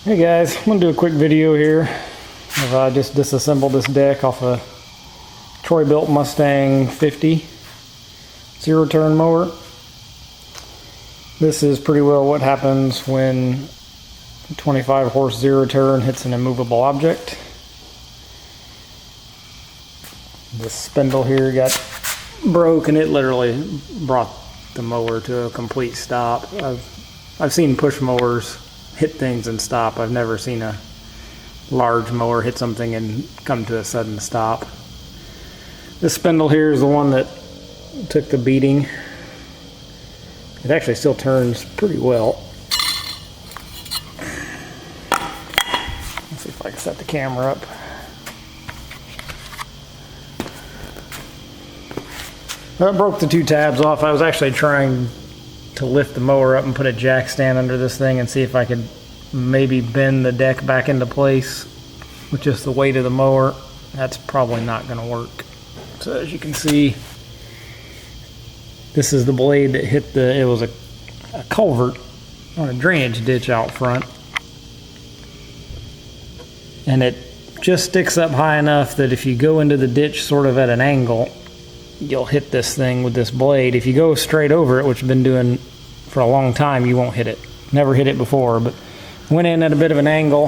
Hey guys, I'm going to do a quick video here of I just disassembled this deck off a Troy-built Mustang 50 zero-turn mower. This is pretty well what happens when a 25 horse zero-turn hits an immovable object. This spindle here got broke and it literally brought the mower to a complete stop. I've seen push mowers hit things and stop. I've never seen a large mower hit something and come to a sudden stop. This spindle here is the one that took the beating. It actually still turns pretty well. Let's see if I can set the camera up. That broke the two tabs off. I was actually trying to lift the mower up and put a jack stand under this thing and see if I could maybe bend the deck back into place with just the weight of the mower. That's probably not going to work. So as you can see, this is the blade that hit it was a culvert on a drainage ditch out front, and it just sticks up high enough that if you go into the ditch sort of at an angle, you'll hit this thing with this blade. If you go straight over it, which I've been doing for a long time, you won't hit it. Never hit it before, but went in at a bit of an angle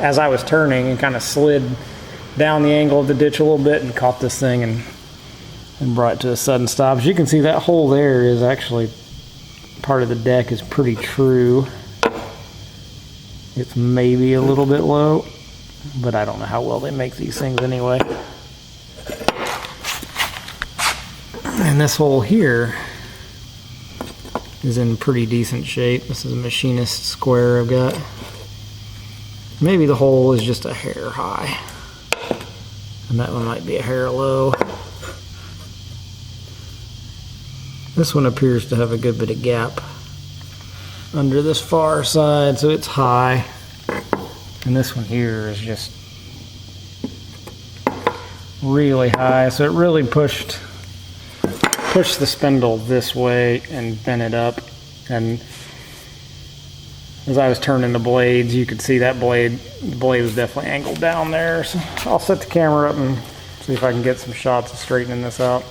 as I was turning and kind of slid down the angle of the ditch a little bit and caught this thing and brought it to a sudden stop. As you can see, that hole there is actually part of the deck is pretty true. It's maybe a little bit low, but I don't know how well they make these things anyway. And this hole here is in pretty decent shape. This is a machinist square I've got. Maybe the hole is just a hair high, and that one might be a hair low. This one appears to have a good bit of gap under this far side, so it's high. And this one here is just really high, so it really pushed the spindle this way and bent it up. And as I was turning the blades, you could see that the blade was definitely angled down there. So I'll set the camera up and see if I can get some shots of straightening this out.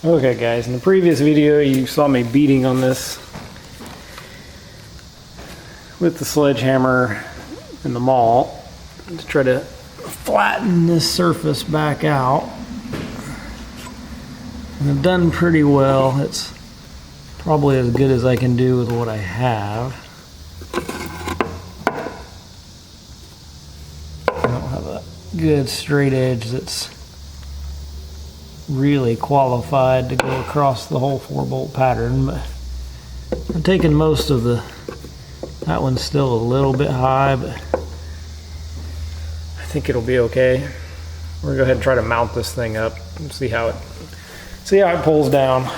Okay guys, in the previous video you saw me beating on this with the sledgehammer and the maul to try to flatten this surface back out. And I've done pretty well. It's Probably as good as I can do with what I have. I don't have a good straight edge that's really qualified to go across the whole 4-bolt pattern, but I'm taking most of that one's still a little bit high, but I think it'll be okay. We're gonna go ahead and try to mount this thing up and see how it pulls down.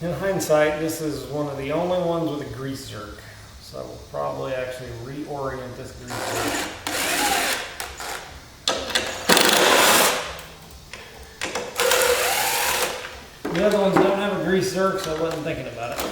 In hindsight, this is one of the only ones with a grease zerk. So we'll probably actually reorient this grease zerk. The other ones don't have a grease zerk, so I wasn't thinking about it.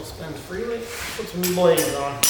Spins freely. Put some blades on.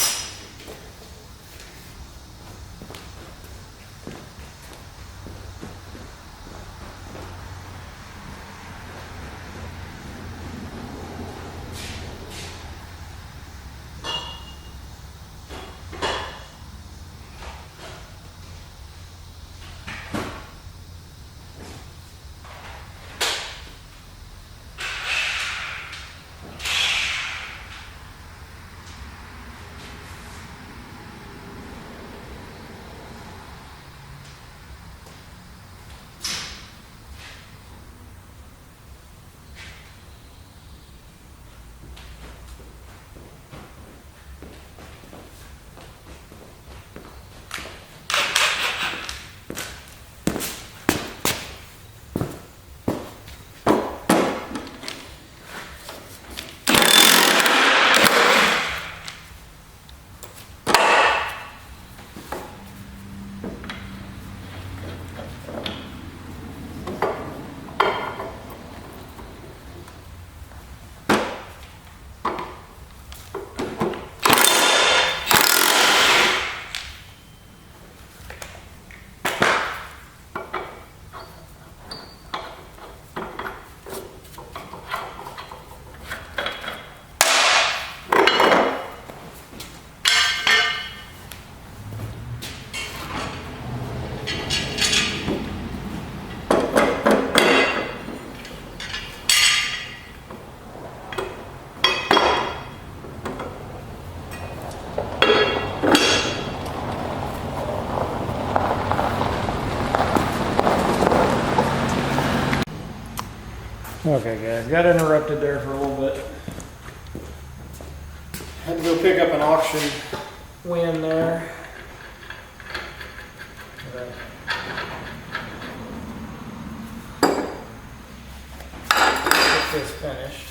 Okay guys, got interrupted there for a little bit. Had to go pick up an auction win there. Get this finished.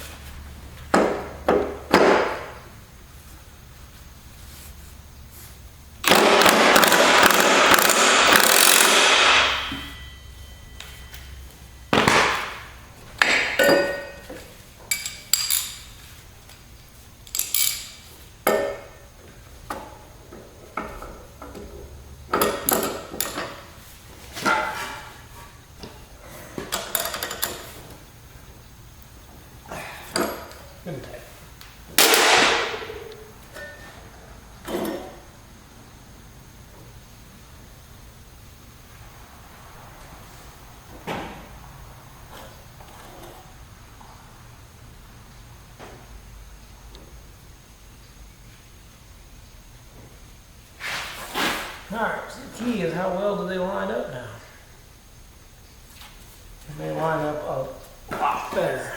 Good day. Alright, so the key is how well do they line up now? They line up a lot better.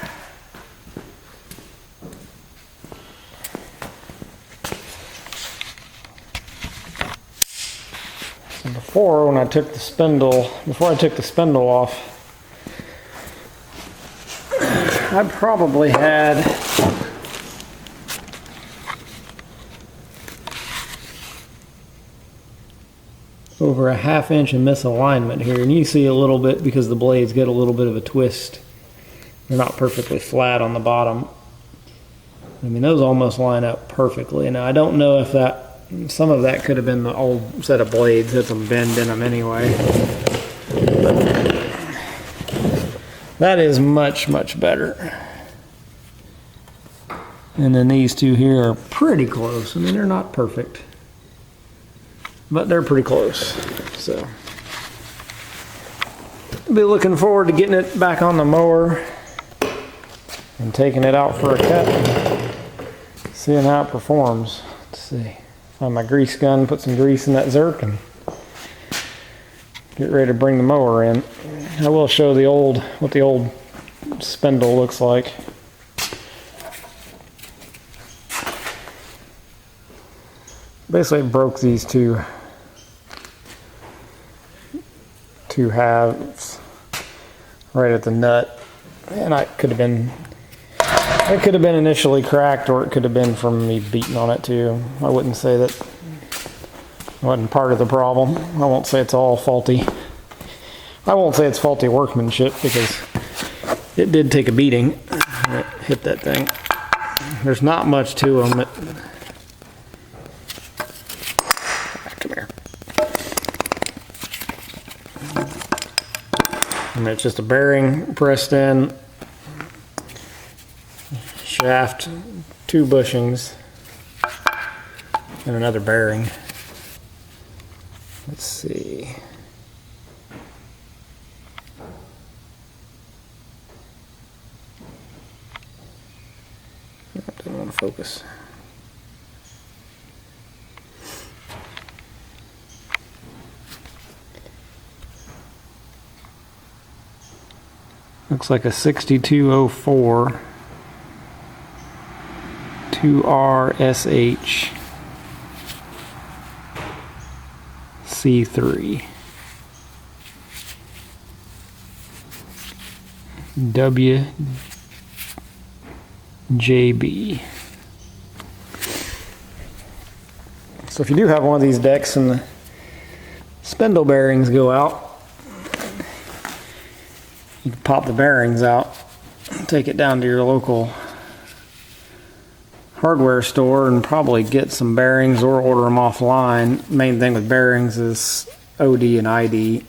before when I took the spindle, before I took the spindle off, I probably had over a ½ inch of misalignment here, and you see a little bit because the blades get a little bit of a twist. They're not perfectly flat on the bottom. I mean, those almost line up perfectly. Now, I don't know if that, some of that could have been the old set of blades, had some bend in them anyway. But that is much, much better. And then these two here are pretty close. I mean, they're not perfect, but they're pretty close. So, I'll be looking forward to getting it back on the mower and taking it out for a cut, seeing how it performs. Let's see. Find my grease gun, put some grease in that Zerk, and get ready to bring the mower in. I will show the old, what the old spindle looks like. Basically broke these two halves right at the nut, and it could have been initially cracked, or it could have been from me beating on it too. I wouldn't say that wasn't part of the problem. I won't say it's all faulty. I won't say it's faulty workmanship, because it did take a beating when it hit that thing. There's not much to them. Come here. I mean, it's just a bearing pressed in, shaft, 2 bushings, and another bearing. Let's see. I don't want to focus. Looks like a 6204 2RSH C3 WJB. So if you do have one of these decks and the spindle bearings go out, you can pop the bearings out, take it down to your local hardware store and probably get some bearings or order them offline. Main thing with bearings is OD and ID,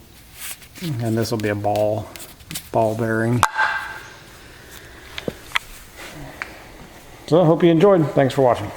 and this will be a ball bearing. So I hope you enjoyed. Thanks for watching.